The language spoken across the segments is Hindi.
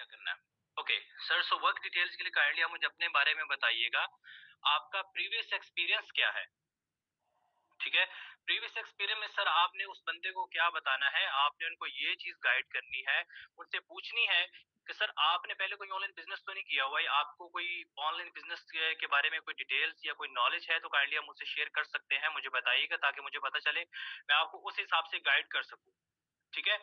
क्या करना है। Okay sir, so work details के लिए काइंडली आप मुझे अपने बारे में बताइएगा, आपका प्रीवियस एक्सपीरियंस क्या है। ठीक है, प्रीवियस एक्सपीरियंस में सर आपने उस बंदे को क्या बताना है, आपने उनको ये चीज गाइड करनी है, उनसे पूछनी है कि सर आपने पहले कोई ऑनलाइन बिजनेस तो नहीं किया हुआ है, आपको कोई ऑनलाइन बिजनेस के बारे में कोई डिटेल्स या कोई नॉलेज है तो काइंडली आप मुझसे शेयर कर सकते हैं, मुझे बताइएगा ताकि मुझे पता चले मैं आपको उस हिसाब से गाइड कर सकूं। ठीक है,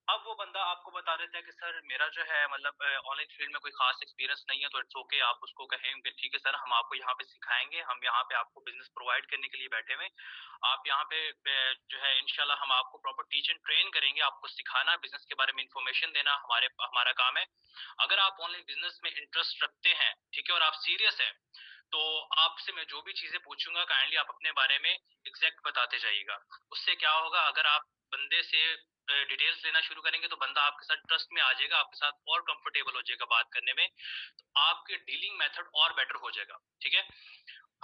अब वो बंदा आपको बता देता है कि सर मेरा जो है मतलब ऑनलाइन फील्ड में कोई खास एक्सपीरियंस नहीं है, तो इट्स ओके, आप उसको कहें कि ठीक है सर हम आपको यहाँ पे सिखाएंगे, हम यहाँ पे आपको बिजनेस प्रोवाइड करने के लिए बैठे हुए, आप यहाँ पे जो है इंशाल्लाह हम आपको प्रॉपर टीच एंड ट्रेन करेंगे, आपको सिखाना, बिजनेस के बारे में इंफॉर्मेशन देना हमारा काम है। अगर आप ऑनलाइन बिजनेस में इंटरेस्ट रखते हैं, ठीक है, और आप सीरियस हैं, तो आपसे मैं जो भी चीजें पूछूंगा काइंडली आप अपने बारे में एग्जैक्ट बताते जाइएगा। उससे क्या होगा, अगर आप बंदे से डिटेल्स लेना शुरू करेंगे तो बंदा आपके साथ ट्रस्ट में आ जाएगा, आपके साथ और कंफर्टेबल हो जाएगा बात करने में, तो आपके डीलिंग मेथड और बेटर हो जाएगा। ठीक है,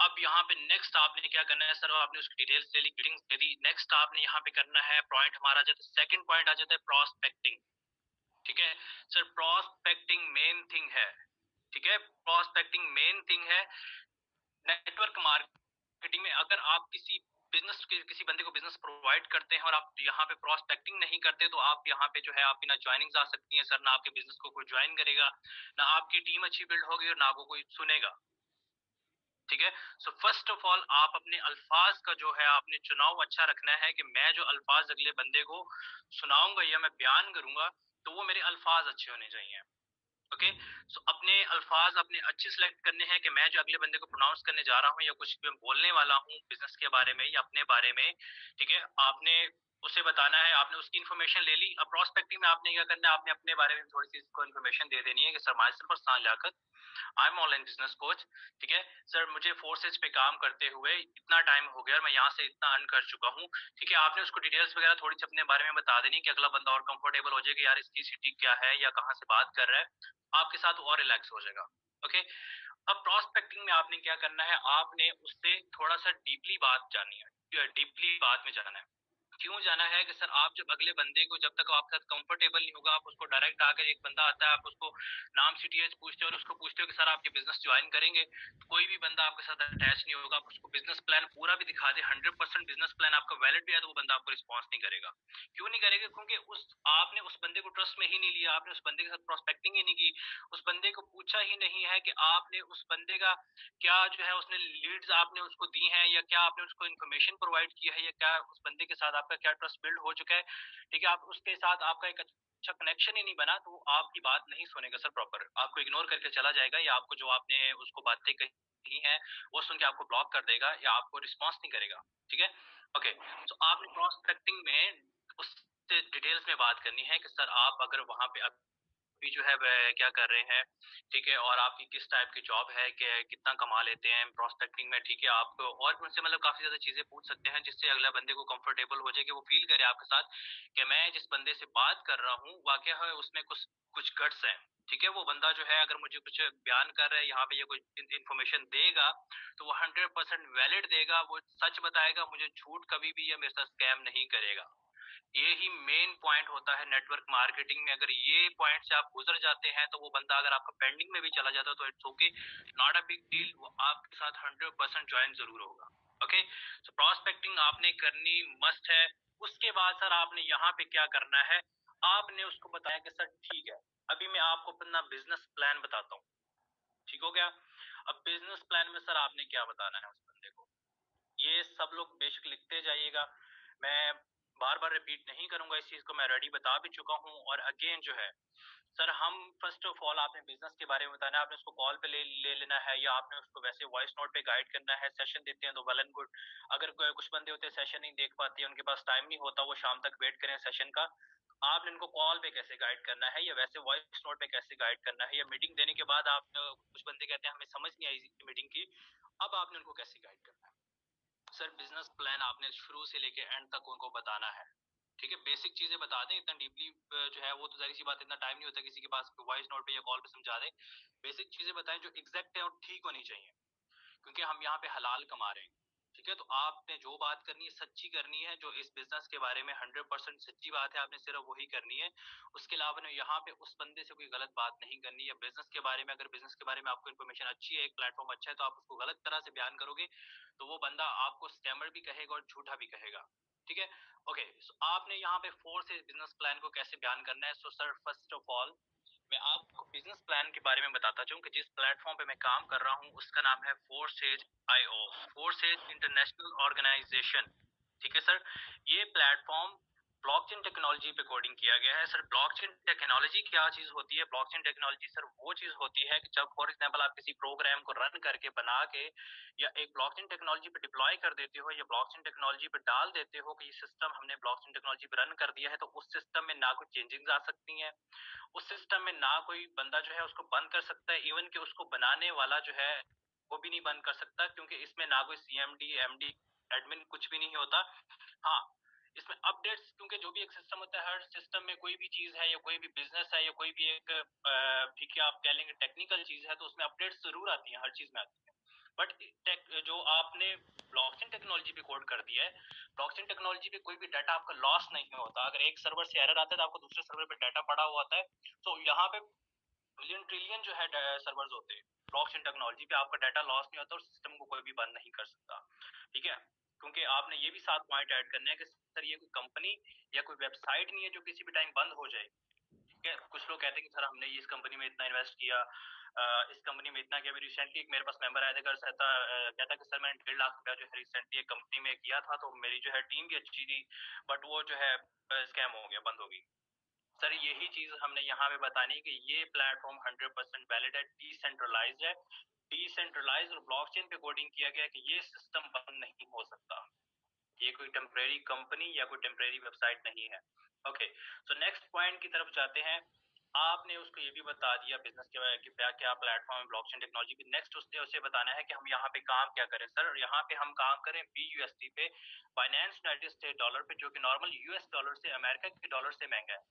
अब यहाँ पे नेक्स्ट आपने क्या करना है सर, आपने उसकी डिटेल्स ले ली, ग्रीटिंग्स दे दी, नेक्स्ट आपने यहाँ पे करना है पॉइंट हमारा आ जाता है, सेकंड पॉइंट आ जाता है प्रॉस्पेक्टिंग। ठीक है सर, प्रॉस्पेक्टिंग मेन थिंग है। ठीक है, प्रॉस्पेक्टिंग मेन थिंग है। नेटवर्क मार्केटिंग में अगर आप किसी बिजनेस के किसी बंदे को बिजनेस प्रोवाइड करते हैं और आप यहाँ पे प्रोस्पेक्टिंग नहीं करते, तो आप यहाँ पे जो है आपकी ना ज्वाइनिंग्स आ सकती हैं सर, ना आपके बिजनेस को कोई ज्वाइन करेगा, ना आपकी टीम अच्छी बिल्ड होगी और ना आपको कोई सुनेगा। ठीक है, सो फर्स्ट ऑफ ऑल आप अपने अल्फाज का जो है आपने चुनाव अच्छा रखना है कि मैं जो अल्फाज अगले बंदे को सुनाऊंगा या मैं बयान करूंगा तो वो मेरे अल्फाज अच्छे होने चाहिए। ओके, सो अपने अल्फाज अपने अच्छे सिलेक्ट करने हैं कि मैं जो अगले बंदे को प्रोनाउंस करने जा रहा हूँ या कुछ भी बोलने वाला हूँ बिजनेस के बारे में या अपने बारे में। ठीक है, आपने उसे बताना है, आपने उसकी इन्फॉर्मेशन ले ली। अब प्रोस्पेक्टिंग में आपने क्या करना है, आपने अपने बारे में थोड़ी सी इसको इन्फॉर्मेशन दे देनी है कि sir myself Farsan Liyaqat, I am online business coach. ठीक है सर, मुझे फोर्सेज पे काम करते हुए इतना टाइम हो गया और मैं यहाँ से इतना अर्न कर चुका हूँ। ठीक है, आपने उसको डिटेल्स वगैरह थोड़ी सी अपने बारे में बता देनी कि अगला बंदा और कंफर्टेबल हो जाएगा, यार इसकी सिटी क्या है या कहाँ से बात कर रहा है, आपके साथ और रिलैक्स हो जाएगा। ओके, अब प्रोस्पेक्टिंग में आपने क्या करना है, आपने उससे थोड़ा सा डीपली बात जाननी है, डीपली बात में जाना है। क्यों जाना है कि सर आप जब अगले बंदे को जब तक आपके साथ कंफर्टेबल नहीं होगा, आप उसको डायरेक्ट आकर, एक बंदा आता है आप उसको नाम सीटीएच पूछते हो और उसको पूछते हो कि सर आपके बिजनेस ज्वाइन करेंगे, तो कोई भी बंदा आपके साथ अटैच नहीं होगा। आप उसको बिजनेस प्लान पूरा भी दिखा दे, 100% बिजनेस प्लान आपका वैलिड भी है, तो वो बंदा आपको रिस्पॉन्स नहीं करेगा। क्यों नहीं करेगा, क्योंकि उस आपने उस बंदे को ट्रस्ट में ही नहीं लिया, आपने उस बंदे के साथ प्रोस्पेक्टिंग ही नहीं की, उस बंदे को पूछा ही नहीं है कि आपने उस बंदे का क्या जो है उसने लीड्स आपने उसको दी हैं या क्या आपने उसको इन्फॉर्मेशन प्रोवाइड की है या क्या उस बंदे के साथ आपका क्या ट्रस्ट बिल्ड हो चुका है। ठीक है, आप उसके साथ आपका एक अच्छा कनेक्शन ही नहीं बना, तो वो आपकी बात नहीं सुनेगा सर, प्रॉपर आपको इग्नोर करके चला जाएगा, या आपको जो आपने उसको बातें कही हैं वो सुन के आपको ब्लॉक कर देगा या आपको रिस्पॉन्स नहीं करेगा। ठीक है, ओके, तो आपने प्रोस्पेक्टिंग में उससे डिटेल्स में बात करनी है कि सर आप अगर वहां पे अभी जो है वह क्या कर रहे हैं, ठीक है, और आपकी किस टाइप की जॉब है, कि कितना कमा लेते हैं प्रोस्पेक्टिंग में। ठीक है, आप और भी उनसे मतलब काफी ज्यादा चीजें पूछ सकते हैं जिससे अगला बंदे को कंफर्टेबल हो जाए, कि वो फील करे आपके साथ कि मैं जिस बंदे से बात कर रहा हूँ वाकई है उसमें कुछ कुछ गट्स हैं। ठीक है, वो बंदा जो है अगर मुझे कुछ बयान कर रहा है यहाँ पे या कोई इन्फॉर्मेशन देगा तो वो 100% वैलिड देगा, वो सच बताएगा, मुझे झूठ कभी भी या मेरे साथ स्कैम नहीं करेगा। ये ही मेन पॉइंट होता है नेटवर्क मार्केटिंग में। अगर ये पॉइंट से आप गुजर जाते हैं तो वो बंदा अगर आपका पेंडिंग में भी चला जाता है तो it's okay, not a big deal, वो आपके साथ 100% ज्वाइन जरूर होगा। ओके, सो प्रोस्पेक्टिंग आपने करनी मस्ट है। उसके बाद सर आपने यहाँ पे क्या करना है, आपने उसको बताया कि सर ठीक है, अभी मैं आपको अपना बिजनेस प्लान बताता हूँ। ठीक हो गया, अब बिजनेस प्लान में सर आपने क्या बताना है उस बंदे को, ये सब लोग बेशक लिखते जाइएगा, मैं बार बार रिपीट नहीं करूंगा इस चीज को, मैं रेडी बता भी चुका हूँ। और अगेन जो है सर, हम फर्स्ट ऑफ ऑल आपने बिजनेस के बारे में बताना है, आपने उसको कॉल पे ले लेना है या आपने उसको वैसे वॉइस नोट पे गाइड करना है। सेशन देते हैं तो वेल एंड गुड, अगर कुछ बंदे होते हैं सेशन नहीं देख पाते, उनके पास टाइम नहीं होता, वो शाम तक वेट करें सेशन का, आपने उनको कॉल पे कैसे गाइड करना है या वैसे वॉइस नोट पे कैसे गाइड करना है, या मीटिंग देने के बाद आप कुछ बंदे कहते हैं हमें समझ नहीं आई मीटिंग की, अब आपने उनको कैसे गाइड करना है। सर बिजनेस प्लान आपने शुरू से लेके एंड तक उनको बताना है। ठीक है, बेसिक चीजें बता दें, इतना डीपली जो है वो तो जाहिर सी बात, इतना टाइम नहीं होता किसी के पास वॉइस नोट पे या कॉल पे समझा दें। बेसिक चीजें बताएं जो एग्जैक्ट है और ठीक होनी चाहिए, क्योंकि हम यहाँ पे हलाल कमा रहे हैं। ठीक है, तो आपने जो बात करनी है सच्ची करनी है, जो इस बिजनेस के बारे में 100% सच्ची बात है, आपने सिर्फ वही करनी है। उसके अलावा ने यहाँ पे उस बंदे से कोई गलत बात नहीं करनी है। बिजनेस के बारे में, अगर बिजनेस के बारे में आपको इन्फॉर्मेशन अच्छी है, एक प्लेटफॉर्म अच्छा है, तो आप उसको गलत तरह से बयान करोगे तो वो बंदा आपको स्कैमर भी कहेगा और झूठा भी कहेगा। ठीक है, ओके। सो आपने यहाँ पे 4 से बिजनेस प्लान को कैसे बयान करना है। So sir, first of all मैं आपको बिजनेस प्लान के बारे में बताता चाहूँ कि जिस प्लेटफॉर्म पे मैं काम कर रहा हूँ उसका नाम है forces IO, forces international organisation. ठीक है सर, ये प्लेटफॉर्म ब्लॉकचेन टेक्नोलॉजी पे कोडिंग किया गया है। सर ब्लॉकचेन टेक्नोलॉजी क्या चीज होती है? ब्लॉकचेन टेक्नोलॉजी सर वो चीज होती है कि जब फॉर एग्जांपल आप किसी प्रोग्राम को रन करके बना के या एक ब्लॉकचेन टेक्नोलॉजी पे डिप्लॉय कर देते हो या ब्लॉकचेन टेक्नोलॉजी पे डाल देते हो कि ये सिस्टम हमने ब्लॉकचेन टेक्नोलॉजी पे रन कर दिया है, तो उस सिस्टम में ना कुछ चेंजिंग्स आ सकती हैं, उस सिस्टम में ना कोई बंदा जो है उसको बंद कर सकता है, इवन कि उसको बनाने वाला जो है वो भी नहीं बंद कर सकता, क्योंकि इसमें ना कोई CMD MD एडमिन कुछ भी नहीं होता। हाँ, इसमें अपडेट्स, क्योंकि जो भी एक सिस्टम होता है, हर सिस्टम में कोई भी चीज है या कोई भी बिजनेस है या कोई भी एक ठीक है आप कह लेंगे टेक्निकल चीज है, तो उसमें अपडेट्स जरूर आती हैं, हर चीज में आती है। बट जो आपने ब्लॉकचेन टेक्नोलॉजी पे कोड कर दिया है, ब्लॉकचेन टेक्नोलॉजी पे कोई भी डाटा आपका लॉस नहीं होता। अगर एक सर्वर से एरर आता है तो आपको दूसरे सर्वर पे डाटा पड़ा हुआ होता है। तो यहाँ पे मिलियन ट्रिलियन जो है सर्वर्स होते हैं, ब्लॉकचेन टेक्नोलॉजी पे आपका डाटा लॉस नहीं होता और सिस्टम को कोई भी बंद नहीं कर सकता। ठीक है, क्योंकि आपने ये भी 7 पॉइंट ऐड करने हैं कि सर ये कोई कंपनी या कोई वेबसाइट नहीं है जो किसी भी टाइम बंद हो जाए। ठीक है, कुछ लोग कहते हैं कि सर हमने इस कंपनी में इतना इन्वेस्ट किया, इस कंपनी में इतना किया। रिसेंटली मेरे पास मेंबर आया था, कहता कि सर मैंने 1.5 लाख रुपया जो है रिसेंटली एक कंपनी में किया था, तो मेरी जो है टीम भी अच्छी थी, बट वो जो है स्कैम हो गया, बंद हो गई। सर यही चीज हमने यहाँ पे बतानी है कि ये प्लेटफॉर्म 100% वैलिड है, डिसेंट्रलाइज्ड है। डिसेंट्रलाइज्ड और ब्लॉकचेन पे कोडिंग किया गया है कि ये सिस्टम बंद नहीं हो सकता। ये कोई टेम्परेरी कंपनी या कोई टेम्परेरी वेबसाइट नहीं है। ओके, सो नेक्स्ट पॉइंट की तरफ जाते हैं। आपने उसको ये भी बता दिया बिजनेस के बारे में कि क्या क्या प्लेटफॉर्म है ब्लॉकचेन टेक्नोलॉजी पे। नेक्स्ट उसने उसे बताना है कि हम यहाँ पे काम क्या करें। सर यहाँ पे हम काम करें BUSD पे, बाइनेंस यूनाइटेड स्टेट डॉलर पे, जो कि नॉर्मल US डॉलर से, अमेरिका के डॉलर से महंगा है।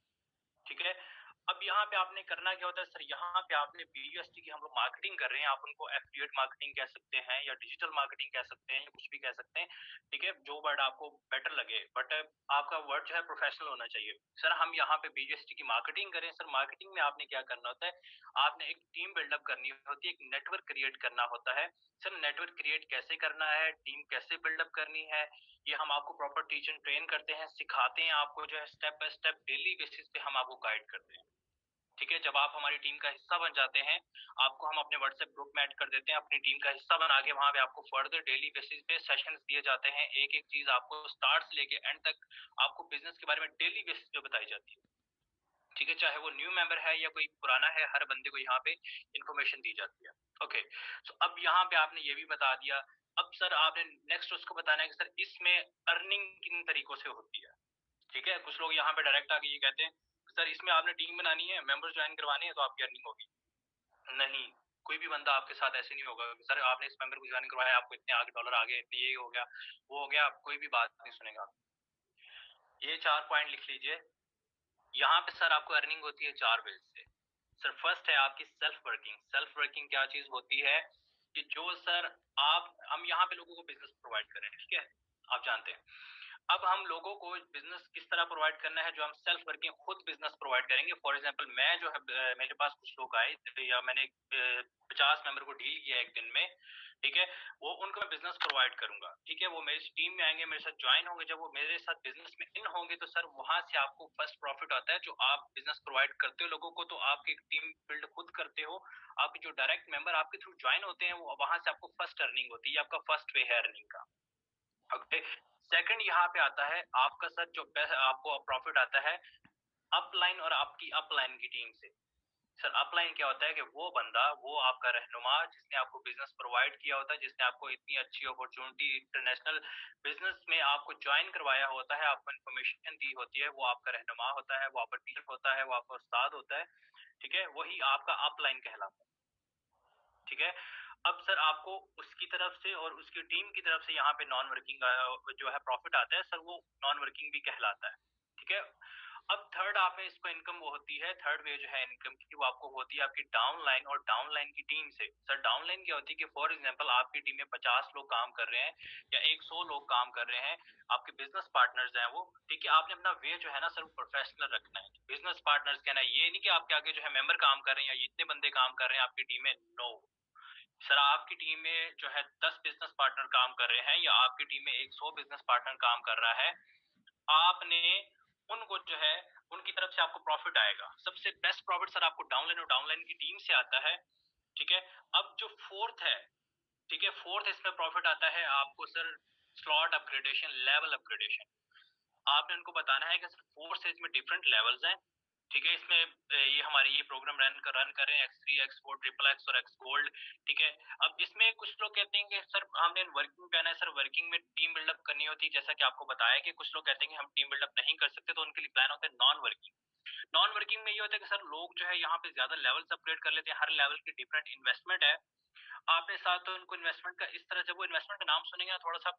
ठीक है, अब यहाँ पे आपने करना क्या होता है सर, यहाँ पे आपने BUSD की हम लोग मार्केटिंग कर रहे हैं, आप उनको एफिलिएट मार्केटिंग कह सकते हैं या डिजिटल मार्केटिंग कह सकते हैं या कुछ भी कह सकते हैं। ठीक है, जो वर्ड आपको बेटर लगे, बट आपका वर्ड जो है प्रोफेशनल होना चाहिए। सर हम यहाँ पे BUSD की मार्केटिंग करें। सर मार्केटिंग में आपने क्या करना होता है, आपने एक टीम बिल्डअप करनी होती है, एक नेटवर्क क्रिएट करना होता है। सर नेटवर्क क्रिएट कैसे करना है, टीम कैसे बिल्डअप करनी है, ये हम आपको प्रॉपर टीच एंड ट्रेन करते हैं, सिखाते हैं आपको, जो है step by step daily basis पे हम आपको गाइड करते हैं। ठीक है, जब आप हमारी टीम का हिस्सा बन जाते हैं, आपको हम अपने व्हाट्सएप ग्रुप में ऐड कर देते हैं, अपनी टीम का हिस्सा बना के वहां पे आपको फर्दर डेली बेसिस पे सेशंस दिए जाते हैं। एक एक चीज आपको स्टार्ट से लेके एंड तक आपको बिजनेस के बारे में डेली बेसिस पे बताई जाती है। ठीक है, चाहे वो न्यू मेंबर है या कोई पुराना है, हर बंदे को यहाँ पे इंफॉर्मेशन दी जाती है। ओके, सो अब यहाँ पे आपने ये भी बता दिया। अब सर आपने नेक्स्ट उसको बताना है कि सर इसमें अर्निंग किन तरीकों से होती है। ठीक है, कुछ लोग यहाँ पे डायरेक्ट आके ये कहते हैं सर इसमें आपने टीम बनानी है, मेंबर्स ज्वाइन करवाने हैं तो आपकी अर्निंग होगी। नहीं, कोई भी बंदा आपके साथ ऐसे नहीं होगा सर आपने इस मेंबर को ज्वाइन करवाया आपको इतने आगे डॉलर आ गए, इतने ये हो गया वो हो गया, कोई भी बात नहीं सुनेगा। ये 4 पॉइंट लिख लीजिए। यहाँ पे सर आपको अर्निंग होती है 4 वेज से। सर फर्स्ट है आपकी सेल्फ वर्किंग। सेल्फ वर्किंग क्या चीज होती है कि जो सर हम यहाँ पे लोगों को बिजनेस प्रोवाइड करें। ठीक है, आप जानते हैं। अब हम लोगों को बिजनेस किस तरह प्रोवाइड करना है, जो हम सेल्फ वर्किंग खुद बिजनेस प्रोवाइड करेंगे। फॉर एग्जांपल मैं जो है मेरे पास कुछ लोग आए या मैंने 50 मेंबर को डील किया एक दिन में। ठीक है, वो उनको मैं बिजनेस प्रोवाइड करूंगा। ठीक है, वो मेरी टीम में आएंगे, मेरे साथ ज्वाइन होंगे, जब वो मेरे साथ बिजनेस में इन होंगे तो सर वहां से आपको फर्स्ट प्रॉफिट आता है। जो आप बिजनेस प्रोवाइड करते हो लोगों को, तो आपकी टीम बिल्ड खुद करते हो, आपके जो डायरेक्ट मेंबर आपके थ्रू ज्वाइन होते हैं वो वहां से आपको फर्स्ट अर्निंग होती है, आपका फर्स्ट वे है अर्निंग का। ओके, सेकंड यहाँ पे आता है आपका सर जो आपको प्रॉफिट आता है अपलाइन और आपकी अपलाइन की टीम से। सर अपलाइन क्या होता है कि वो बंदा, वो आपका रहनुमा जिसने आपको बिजनेस प्रोवाइड किया होता है, जिसने आपको इतनी अच्छी अपॉर्चुनिटी इंटरनेशनल बिजनेस में आपको ज्वाइन करवाया होता है, आपको इन्फॉर्मेशन दी होती है, वो आपका रहनुमा होता है, वो आपका टीचर होता है, वो आपका उस्ताद होता है। ठीक है, वही आपका अपलाइन कहलाता है। ठीक है, अब सर आपको उसकी तरफ से और उसकी टीम की तरफ से यहाँ पे नॉन वर्किंग जो है प्रॉफिट आता है सर, वो नॉन वर्किंग भी कहलाता है। ठीक है, अब थर्ड आप में इसको इनकम वो होती है, थर्ड वे जो है इनकम की वो आपको होती है आपकी डाउन लाइन और डाउन लाइन की टीम से। सर डाउन लाइन क्या होती है कि फॉर एग्जांपल आपकी टीम में 50 लोग काम कर रहे हैं या 100 लोग काम कर रहे हैं, आपके बिजनेस पार्टनर्स हैं वो, ठीक है। आपने अपना वे जो है ना सर वो प्रोफेशनल रखना है। बिजनेस पार्टनर्स कहना है ये नहीं कि आपके आगे जो है मेंबर काम कर रहे हैं या इतने बंदे काम कर रहे हैं आपकी टीम में, नो। सर आपकी टीम में जो है 10 बिजनेस पार्टनर काम कर रहे हैं या आपकी टीम में 100 बिजनेस पार्टनर काम कर रहा है, आपने उनको जो है उनकी तरफ से आपको प्रॉफिट आएगा। सबसे बेस्ट प्रॉफिट सर आपको डाउनलाइन और डाउनलाइन की टीम से आता है, ठीक है। अब जो फोर्थ है, ठीक है, फोर्थ इसमें प्रॉफिट आता है आपको sir slot upgradation, level upgradation. आपने उनको बताना है कि सर 4 स्टेज में डिफरेंट लेवल्स हैं, ठीक है। इसमें ये हमारी ये प्रोग्राम रन कर रहे हैं X3 X4 ट्रिपल X और X गोल्ड, ठीक है। अब इसमें कुछ लोग कहते हैं कि सर हमने वर्किंग पे आना है, सर वर्किंग में टीम बिल्डअप करनी होती है, जैसा कि आपको बताया कि कुछ लोग कहते हैं कि हम टीम बिल्डअप नहीं कर सकते, तो उनके लिए प्लान होता है नॉन वर्किंग। नॉन वर्किंग में ये होता है कि सर लोग जो है यहाँ पे ज्यादा लेवल्स अपग्रेड कर लेते हैं, हर लेवल की डिफरेंट इन्वेस्टमेंट है आपने साथ, तो उनको इन्वेस्टमेंट का इस तरह जब वो इन्वेस्टमेंट का नाम सुनेंगे ना थोड़ा सा,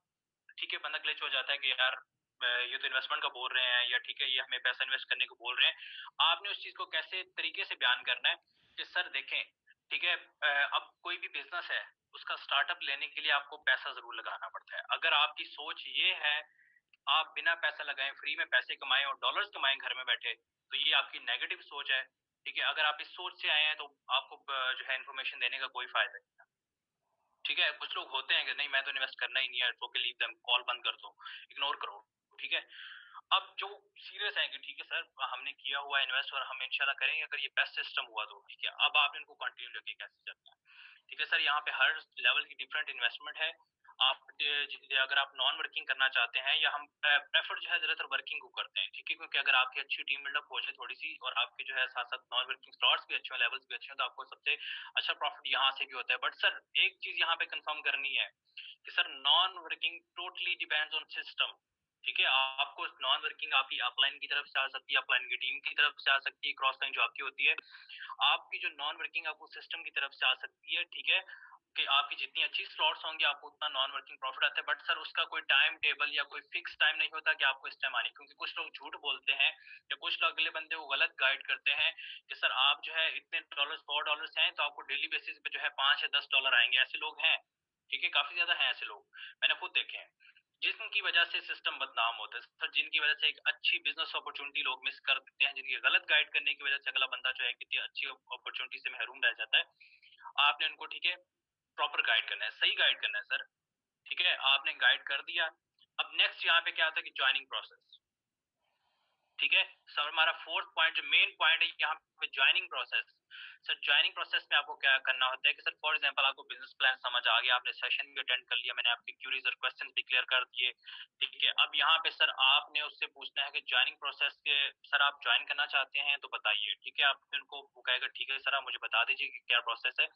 ठीक है, बंदा ग्लिच हो जाता है कि यार ये तो इन्वेस्टमेंट का बोल रहे हैं या ठीक है ये हमें पैसा इन्वेस्ट करने को बोल रहे हैं। आपने उस चीज को कैसे तरीके से बयान करना है कि सर देखें, ठीक है, अब कोई भी बिजनेस है उसका स्टार्टअप लेने के लिए आपको पैसा जरूर लगाना पड़ता है। अगर आपकी सोच ये है आप बिना पैसा लगाए फ्री में पैसे कमाएं और डॉलर्स कमाएं घर में बैठे, तो ये आपकी नेगेटिव सोच है, ठीक है। अगर आप इस सोच से आए हैं तो आपको जो है इन्फॉर्मेशन देने का कोई फायदा नहीं, ठीक है। कुछ लोग होते हैं कि नहीं मैं तो इन्वेस्ट करना ही नहीं है, तो के लीव देम, कॉल बंद कर दो, इग्नोर करो, ठीक है। अब जो सीरियस है कि ठीक है सर हमने किया हुआ इन्वेस्ट और हम इंशाल्लाह करेंगे अगर ये बेस्ट सिस्टम हुआ तो, ठीक है। अब आप इनको कंटिन्यू रखिए कैसे चलना है, ठीक है सर। यहाँ पे हर लेवल की डिफरेंट इन्वेस्टमेंट है। आप अगर आप नॉन वर्किंग करना चाहते हैं या हम प्रेफर जो है ज्यादातर वर्किंग को करते हैं, ठीक है, क्योंकि अगर आपकी अच्छी टीम बिल्डअप हो जाए थोड़ी सी और आपके जो है साथ साथ नॉन वर्किंग स्लॉट्स भी अच्छे हैं, लेवल्स भी अच्छे हैं, तो आपको सबसे अच्छा प्रॉफिट यहाँ से भी होता है। बट सर एक चीज यहाँ पे कंफर्म करनी है कि sir non working totally depends on system, ठीक है। आपको नॉन वर्किंग आपकी अपलाइन की तरफ से आ सकती है, अपलाइन की टीम की तरफ से आ सकती है, क्रॉस लाइन जो आपकी होती है, आपकी जो नॉन वर्किंग आपको सिस्टम की तरफ से आ सकती है, ठीक है। कि आपकी जितनी अच्छी स्लॉट्स होंगी आपको उतना नॉन वर्किंग प्रॉफिट आता है। बट सर उसका कोई टाइम टेबल या कोई फिक्स टाइम नहीं होता कि आपको इस टाइम आनी, क्योंकि कुछ लोग झूठ बोलते हैं या कुछ लोग अगले बंदे को गलत गाइड करते हैं कि सर आप जो है इतने डॉलर $100 हैं तो आपको डेली बेसिस पे जो है $5 या $10 आएंगे। ऐसे लोग हैं, ठीक है, काफी ज्यादा हैं ऐसे लोग, मैंने खुद देखे हैं, जिनकी वजह से सिस्टम बदनाम होता है सर, जिनकी वजह से एक अच्छी बिजनेस अपॉर्चुनिटी लोग मिस कर देते हैं, जिनकी गलत गाइड करने की वजह से अगला बंदा जो है कितनी अच्छी अपॉर्चुनिटी से महरूम रह जाता है। आपने उनको, ठीक है, प्रॉपर गाइड करना है, सही गाइड करना है सर, ठीक है। आपने गाइड कर दिया। अब नेक्स्ट यहाँ पे क्या आता है कि ज्वाइनिंग प्रोसेस, ठीक है सर। हमारा फोर्थ पॉइंट जो मेन पॉइंट है यहाँ पे joining process. Sir joining process में आपको क्या करना होता है कि सर फॉर एग्जांपल आपको बिजनेस प्लान समझ आ गया, आपने सेशन भी अटेंड कर लिया, मैंने आपकी क्यूरीज और क्वेश्चंस भी क्लियर कर दिए, ठीक है। अब यहाँ पे सर आपने उससे पूछना है कि ज्वाइनिंग प्रोसेस के सर आप ज्वाइन करना चाहते हैं तो बताइए, ठीक है। आपने उनको वो कहेगा ठीक है सर आप मुझे बता दीजिए कि क्या प्रोसेस है।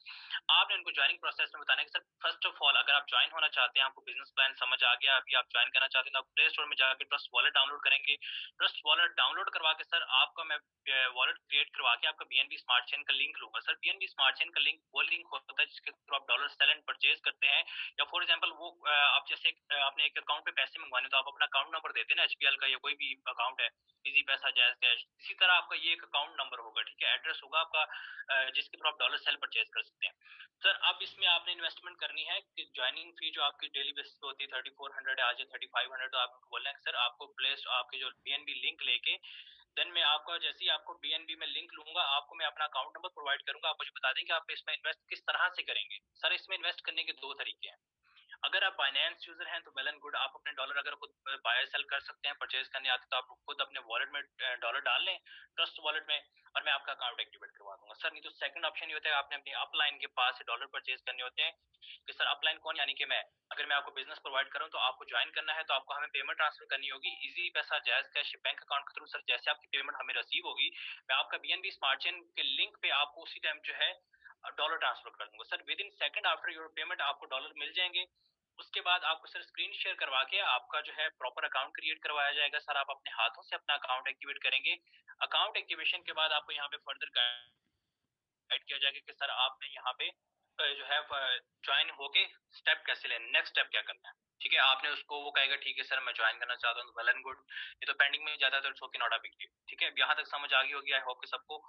आपने उनको ज्वाइनिंग प्रोसेस में बताना है कि सर फर्स्ट ऑफ ऑल अगर आप ज्वाइन होना चाहते हैं, आपको बिजनेस प्लान समझ आ गया, अभी आप ज्वाइन करना चाहते हैं, तो आप प्ले स्टोर में जाकर ट्रस्ट वॉलेट डाउनलोड करेंगे। ट्रस्ट वॉलेट डाउनलोड करवा के सर आपका मैं वॉलेट क्रिएट करवा के आपका बीएनबी स्मार्ट चेन का लिंक लूंगा। सर बीएनबी स्मार्ट चेन का लिंक वो लिंक होता है जिसके थ्रू आप डॉलर सेल एंड परचेज करते हैं, या फॉर एग्जांपल वो आप जैसे आपने एक अकाउंट पे पैसे मंगवाने तो आप अपना अकाउंट नंबर देते हैं ना, एचबीएल का या कोई भी अकाउंट है, इजी पैसा, जायज कैश, इसी तरह आपका ये एक अकाउंट नंबर होगा, ठीक है, एड्रेस होगा आपका जिसके थ्रू आप डॉलर सेल परचेज कर सकते हैं। सर अब इसमें आपने इन्वेस्टमेंट करनी है कि ज्वाइनिंग फी जो आपकी डेली बेसिस पे होती है 3400 है, आज 3500, तो आपको बोलना है सर आपको प्लेस आपके जो बीएनबी लिंक लेके देन मैं आपका जैसे ही आपको बीएनबी में लिंक लूंगा आपको मैं अपना अकाउंट नंबर प्रोवाइड करूंगा, आप मुझे बता दें कि आप इसमें इन्वेस्ट किस तरह से करेंगे। सर इसमें इन्वेस्ट करने के दो तरीके हैं। अगर आप फाइनेंस यूजर हैं तो वेल एंड गुड, आप अपने डॉलर अगर खुद बाय सेल कर सकते हैं, परचेज करने आते तो आप खुद अपने वॉलेट में डॉलर डाल लें, ट्रस्ट वॉलेट में, और मैं आपका अकाउंट एक्टिवेट करवा दूंगा। सर नहीं तो सेकंड ऑप्शन ये होता है आपने अपनी अपलाइन के पास से डॉलर परचेज करने होते हैं कि सर अपलाइन कौन, यानी कि मैं, अगर मैं आपको बिजनेस प्रोवाइड करूं तो आपको ज्वाइन करना है तो आपको हमें पेमेंट ट्रांसफर करनी होगी, इजी पैसा, जायज कैश, बैंक अकाउंट के थ्रू। सर जैसे आपकी पेमेंट हमें रिसीव होगी मैं आपका बीएनबी स्मार्ट चेन के लिंक पे आपको उसी टाइम जो है डॉलर ट्रांसफर कर दूंगा। Sir with in second after your payment आपको डॉलर मिल जाएंगे। उसके बाद आपको सर स्क्रीन शेयर करवा के आपका जो है प्रॉपर अकाउंट क्रिएट करवाया जाएगा। सर आप अपने हाथों से अपना अकाउंट एक्टिवेट करेंगे। अकाउंट एक्टिवेशन के बाद आपको यहाँ पे फर्दर गाइड किया जाएगा कि सर आपने यहाँ पे जो है ज्वाइन होके स्टेप कैसे लेना, नेक्स्ट स्टेप क्या करना है, ठीक है, आपने उसको, वो कहेगा ठीक है सर मैं ज्वाइन करना चाहता हूँ, वेल एंड गुड। ये तो पेंडिंग में जाता है तो it's okay, not a big deal. ठीक है, यहाँ तक समझ आ गई होगी आई होप कि सबको।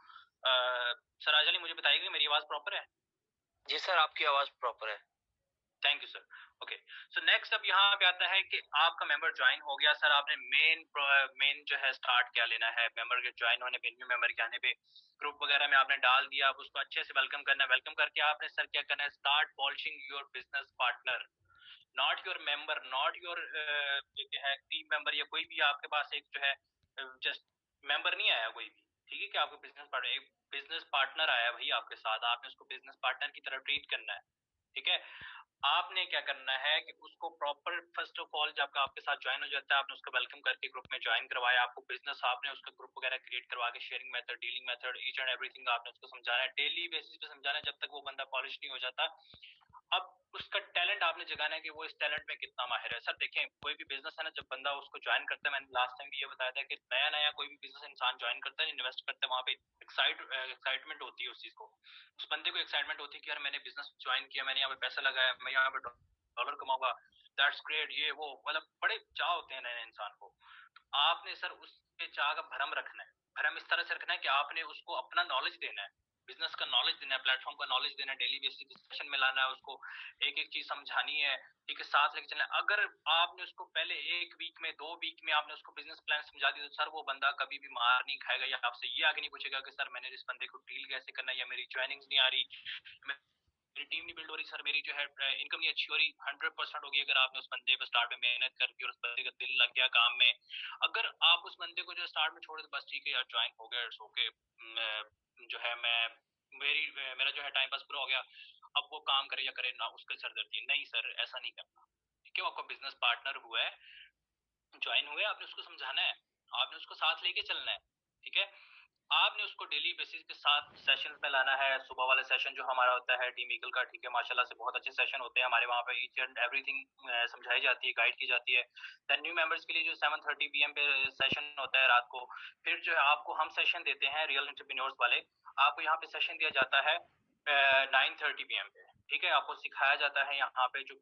सर आजाली मुझे बताइएगा मेरी आवाज प्रॉपर है? जी सर, आपकी आवाज प्रॉपर है। Thank you sir. Okay, so next अब यहाँ पे आता है कि आपका मेंबर ज्वाइन हो गया सर, आपने मेन जो है स्टार्ट क्या लेना है मेंबर के ज्वाइन होने पे, न्यू मेंबर के आने पे ग्रुप वगैरह में आपने डाल दिया, आप उसको अच्छे से वेलकम करना है। वेलकम करके आपने सर क्या करना है, start polishing your business partner, not your member, not your क्या है टीम मेंबर या कोई भी आपके पास एक जो है जस्ट मेंबर नहीं आया कोई भी। ठीक है, कि आपको बिजनेस पार्टनर, एक बिजनेस पार्टनर आया भाई आपके साथ, आपने उसको बिजनेस पार्टनर की तरह ट्रीट करना है। ठीक है, आपने क्या करना है कि उसको प्रॉपर, फर्स्ट ऑफ ऑल जब आपके साथ ज्वाइन हो जाता है आपने उसको वेलकम करके ग्रुप में ज्वाइन करवाया, आपको बिजनेस, आपने उसका ग्रुप वगैरह क्रिएट करवा के sharing method, dealing method, each and everything आपने उसको समझाना है, डेली बेसिस पे समझाना है जब तक वो बंदा पॉलिश नहीं हो जाता। अब उसका टैलेंट आपने जगाना है कि वो इस टैलेंट में कितना माहिर है। सर देखें, कोई भी बिजनेस है ना, जब बंदा उसको ज्वाइन करता है, मैंने लास्ट टाइम भी ये बताया था कि नया नया कोई भी बिजनेस इंसान ज्वाइन करता है, इन्वेस्ट करता है, वहां पे एक्साइटमेंट होती है उस चीज को, उस बंदे को एक्साइटमेंट होती है कि यार मैंने बिजनेस ज्वाइन किया, मैंने यहाँ पे पैसा लगाया, मैं यहाँ पे डॉलर कमाऊंगा, दैट्स ग्रेट, ये वो, मतलब बड़े चाह होते हैं नए नए इंसान को। तो आपने सर उसके चाह का भरम रखना है, भरम इस तरह से रखना है कि आपने उसको अपना नॉलेज देना है, बिजनेस का नॉलेज देना है, प्लेटफॉर्म का नॉलेज देना है, डेली बेसिस डिस्कशन में लाना है उसको, एक एक चीज समझानी है। ठीक है, साथ लेके चलना है। अगर आपने उसको पहले एक वीक में, 2 वीक में आपने उसको बिजनेस प्लान समझा दिया तो सर वो बंदा कभी भी मार नहीं खाएगा, या आपसे ये आगे नहीं पूछेगा कि सर मैंने इस बंदे को डील कैसे करना है, या मेरी ज्वाइनिंग्स नहीं आ रही, मेरी टीम नहीं बिल्ड हो रही, सर मेरी जो है इनकम नहीं अच्छी हो रही। 100% होगी अगर आपने उस बंदे को स्टार्ट में मेहनत करके और उस बंदे का दिल लग गया काम में। अगर आप उस बंदे को जो स्टार्ट में छोड़ दे, बस ठीक है यार ज्वाइन हो गया, इट्स ओके, जो है मैं, मेरा जो है टाइम पास पूरा हो गया, अब वो काम करे या करे ना उसका सरदर्दी नहीं, सर ऐसा नहीं करना। ठीक है, वो आपका बिजनेस पार्टनर हुआ है, ज्वाइन हुए, आपने उसको समझाना है, आपने उसको साथ लेके चलना है। ठीक है, आपने उसको डेली बेसिस पे साथ सेशन पे लाना है। सुबह वाला सेशन जो हमारा होता है टीम ईगल का, ठीक है, माशाल्लाह से बहुत अच्छे सेशन होते हैं हमारे वहाँ पे, ईच एंड एवरीथिंग समझाई जाती है, गाइड की जाती है। देन न्यू मेंबर्स के लिए जो 7:30 PM पे सेशन होता है रात को, फिर जो है आपको हम सेशन देते हैं रियल एंटरप्रेन्योर्स वाले, आपको यहाँ पे सेशन दिया जाता है 9:30 PM पे। ठीक है, आपको सिखाया जाता है यहाँ पे जो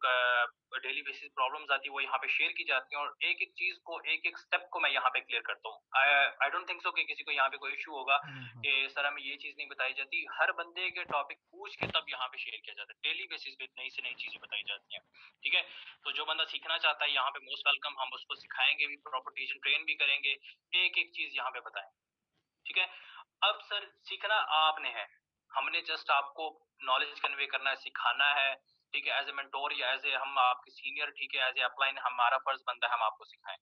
डेली बेसिस प्रॉब्लम्स आती है वो यहाँ पे शेयर की जाती है, और एक एक चीज को, एक एक स्टेप को मैं यहाँ पे क्लियर करता हूँ। आई डोंट थिंक सो कि किसी को यहाँ पे कोई इशू होगा कि सर हमें ये चीज नहीं बताई जाती। हर बंदे के टॉपिक पूछ के तब यहाँ पे शेयर किया जाता है, डेली बेसिस पे नई से नई चीजें बताई जाती हैं। ठीक है, तो जो बंदा सीखना चाहता है यहाँ पे मोस्ट वेलकम, हम उसको सिखाएंगे भी, प्रॉपर टीचर ट्रेन भी करेंगे, एक एक चीज यहाँ पे बताएंगे। ठीक है, अब सर सीखना आपने है, हमने जस्ट आपको नॉलेज कन्वे करना है, सिखाना है। ठीक है, एज ए मेंटोर या एज ए हम आपके सीनियर, ठीक है, एज ए अपलाइन हमारा फर्ज बनता है हम आपको सिखाएं।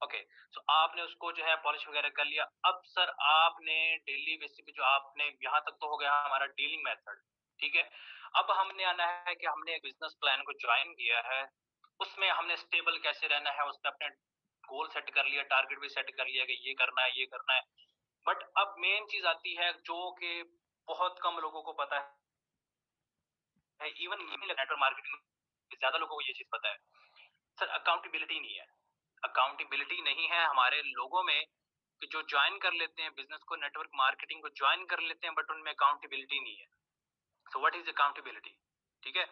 ओके, सो आपने उसको जो है पॉलिश वगैरह कर लिया। अब सर आपने डेली बेसिस पे जो आपने, यहाँ तक तो हो गया हमारा डीलिंग मेथड। ठीक है, अब हमने आना है कि हमने एक बिजनेस प्लान को ज्वाइन किया है, उसमें हमने स्टेबल कैसे रहना है, उसमें अपने गोल सेट कर लिया, टारगेट भी सेट कर लिया कि ये करना है, ये करना है। बट अब मेन चीज आती है जो कि बहुत कम लोगों को पता है, इवन नेटवर्क मार्केटिंग में ज्यादा लोगों को ये चीज पता है, सर अकाउंटेबिलिटी नहीं है। अकाउंटेबिलिटी नहीं है हमारे लोगों में, कि जो ज्वाइन कर लेते हैं बिजनेस को, नेटवर्क मार्केटिंग को ज्वाइन कर लेते हैं, बट उनमें अकाउंटेबिलिटी नहीं है। So what is accountability? ठीक है,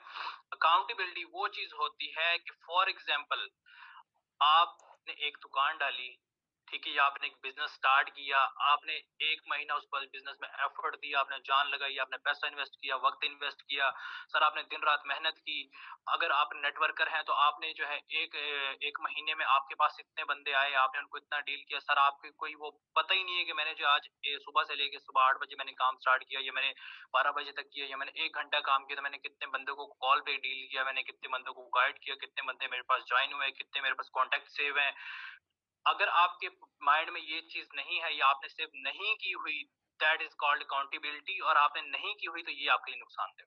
अकाउंटेबिलिटी वो चीज होती है कि फॉर एग्जाम्पल आपने एक दुकान डाली, ठीक है, या आपने एक बिजनेस स्टार्ट किया, आपने 1 महीना उस पर बिजनेस में एफर्ट दिया, आपने जान लगाई, आपने पैसा इन्वेस्ट किया, वक्त इन्वेस्ट किया, सर आपने दिन रात मेहनत की। अगर आप नेटवर्कर हैं तो आपने जो है एक महीने में आपके पास इतने बंदे आए, आपने उनको इतना डील किया, सर आपको कोई वो पता ही नहीं है कि मैंने जो आज सुबह से लेके सुबह 8 बजे मैंने काम स्टार्ट किया, या मैंने 12 बजे तक किया, या मैंने 1 घंटा काम किया, तो मैंने कितने बंदों को कॉल पे डील किया, मैंने कितने बंदों को गाइड किया, कितने बंदे मेरे पास ज्वाइन हुए, कितने मेरे पास कॉन्टेक्ट सेव हैं। अगर आपके माइंड में ये चीज नहीं है या आपने सेव नहीं की हुई, दैट इज कॉल्ड अकाउंटेबिलिटी, और आपने नहीं की हुई तो ये आपके लिए नुकसानदेह।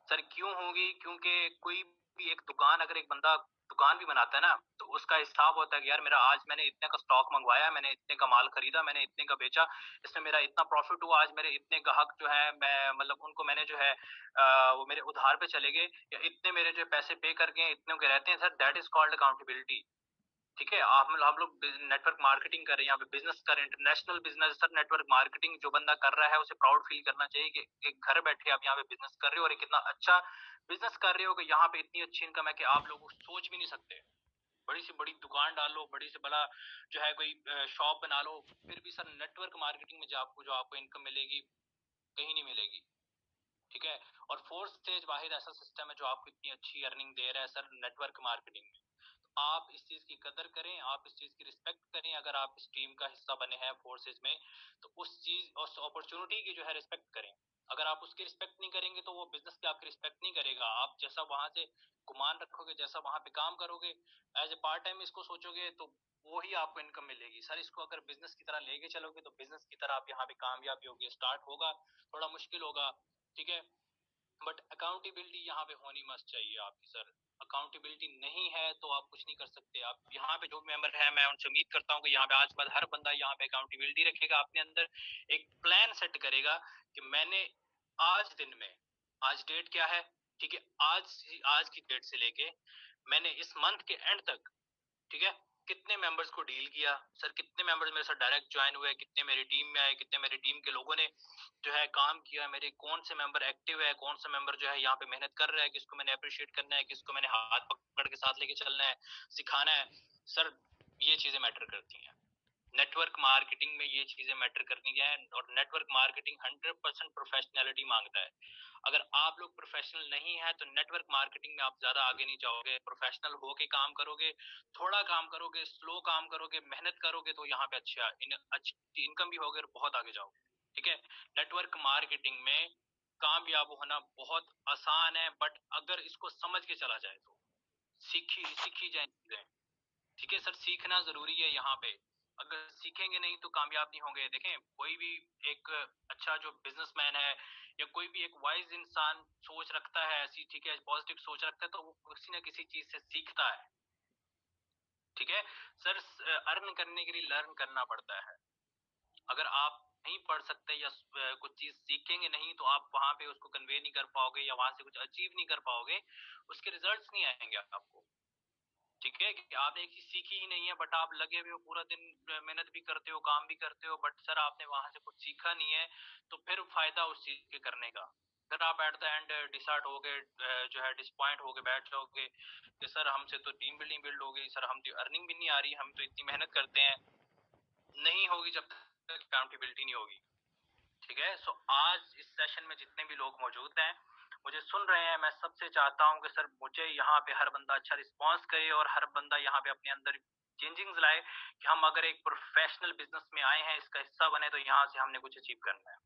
सर क्यों होगी? क्योंकि कोई भी एक दुकान, अगर एक बंदा दुकान भी बनाता है ना, तो उसका हिसाब होता है कि यार मेरा आज मैंने इतने का स्टॉक मंगवाया, मैंने इतने का माल खरीदा, मैंने इतने का बेचा, इसमें मेरा इतना प्रॉफिट हुआ, आज मेरे इतने ग्राहक जो है, मैं मतलब उनको मैंने जो है वो मेरे उधार पे चले गए, या इतने मेरे जो पैसे पे कर गए, इतने के रहते हैं, sir that is called accountability. ठीक है, हम लोग नेटवर्क मार्केटिंग कर रहे हैं, यहाँ पे बिजनेस कर रहे हैं, international business sir. Network marketing जो बंदा कर रहा है उसे प्राउड फील करना चाहिए कि एक घर बैठे आप यहाँ पे बिजनेस कर रहे हो और एक इतना अच्छा बिजनेस कर रहे हो कि यहाँ पे इतनी अच्छी इनकम है कि आप लोग सोच भी नहीं सकते। बड़ी से बड़ी दुकान डालो, बड़ी से बड़ा जो है कोई शॉप बना लो, फिर भी सर नेटवर्क मार्केटिंग में जो आपको इनकम मिलेगी कहीं नहीं मिलेगी। ठीक है, और फोर्थ स्टेज वाहिद ऐसा सिस्टम है जो आपको इतनी अच्छी अर्निंग दे रहा है सर नेटवर्क मार्केटिंग में। तो आप इस चीज की कदर करें, आप इस चीज की रिस्पेक्ट करें। अगर आप इस टीम का हिस्सा बने हैं फोर्सेज में, तो उस चीज उस अपॉर्चुनिटी की जो है रिस्पेक्ट करें। अगर आप उसकी रिस्पेक्ट नहीं करेंगे तो वो बिजनेस की आपकी रिस्पेक्ट नहीं करेगा। आप जैसा वहां से गुमान रखोगे, जैसा वहां पे काम करोगे, एज ए पार्ट टाइम इसको सोचोगे, तो वो ही आपको इनकम मिलेगी सर। इसको अगर बिजनेस की तरह लेके चलोगे तो बिजनेस की तरह आप यहाँ पे कामयाबी होगी, स्टार्ट होगा, थोड़ा मुश्किल होगा। ठीक है, बट अकाउंटेबिलिटी यहाँ पे होनी मस्ट चाहिए आपकी सर। अकाउंटेबिलिटी नहीं है तो आप कुछ नहीं कर सकते। आप यहाँ पे जो मेंबर है, मैं उनसे उम्मीद करता हूँ कि यहाँ पे आज के बाद हर बंदा यहाँ पे अकाउंटेबिलिटी रखेगा, अपने अंदर एक प्लान सेट करेगा कि मैंने आज दिन में, आज डेट क्या है, ठीक है, आज की डेट से लेके मैंने इस मंथ के एंड तक, ठीक है, कितने मेंबर्स को डील किया सर, कितने मेंबर्स मेरे साथ डायरेक्ट ज्वाइन हुए, कितने मेरी टीम में आए, कितने मेरी टीम के लोगों ने जो है काम किया, मेरे कौन से मेंबर एक्टिव है, कौन सा मेंबर जो है यहाँ पे मेहनत कर रहा है, किसको मैंने अप्रिशिएट करना है, किसको मैंने हाथ पकड़ के साथ लेके चलना है, सिखाना है सर। ये चीजें मैटर करती हैं नेटवर्क मार्केटिंग में, ये चीजें मैटर करनी है। और नेटवर्क मार्केटिंग 100% प्रोफेशनलिटी मांगता है। अगर आप लोग प्रोफेशनल नहीं है तो नेटवर्क मार्केटिंग में आप ज्यादा आगे नहीं जाओगे। प्रोफेशनल होके काम करोगे, थोड़ा काम करोगे, स्लो काम करोगे, मेहनत करोगे, तो यहाँ पे अच्छी इनकम भी होगी और बहुत आगे जाओगे। ठीक है, नेटवर्क मार्केटिंग में कामयाब होना बहुत आसान है, बट अगर इसको समझ के चला जाए तो सीखी जाए चीजें। ठीक है सर, सीखना जरूरी है यहाँ पे। अगर सीखेंगे नहीं तो कामयाब नहीं होंगे। देखें, कोई भी एक अच्छा जो बिजनेसमैन है या कोई भी एक वाइज इंसान सोच रखता है ऐसी, ठीक है, पॉजिटिव सोच रखता है, तो वो किसी ना किसी चीज से सीखता है। ठीक है सर, अर्न करने के लिए लर्न करना पड़ता है। अगर आप नहीं पढ़ सकते या कुछ चीज सीखेंगे नहीं तो आप वहां पे उसको कन्वे नहीं कर पाओगे या वहां से कुछ अचीव नहीं कर पाओगे, उसके रिजल्ट्स नहीं आएंगे आपको। ठीक है, कि आपने एक चीज सीखी ही नहीं है, बट आप लगे हुए हो पूरा दिन, मेहनत भी करते हो, काम भी करते हो, बट सर आपने वहां से कुछ सीखा नहीं है, तो फिर फायदा उस चीज के करने का। सर आप एट द एंड डिसहार्ट हो गए, जो है डिसपॉइंट हो गए बैठ जाओगे कि सर हमसे तो टीम बिल्डिंग बिल्ड हो गई, सर हम तो अर्निंग भी नहीं आ रही, हम तो इतनी मेहनत करते हैं। नहीं होगी जब तक अकाउंटेबिलिटी नहीं होगी। ठीक है, सो आज इस सेशन में जितने भी लोग मौजूद हैं, मुझे सुन रहे हैं, मैं सबसे चाहता हूं कि सर मुझे यहाँ पे हर बंदा अच्छा रिस्पांस करे और हर बंदा यहाँ पे अपने अंदर चेंजिंग्स लाए कि हम अगर एक प्रोफेशनल बिजनेस में आए हैं, इसका हिस्सा बने, तो यहाँ से हमने कुछ अचीव करना है।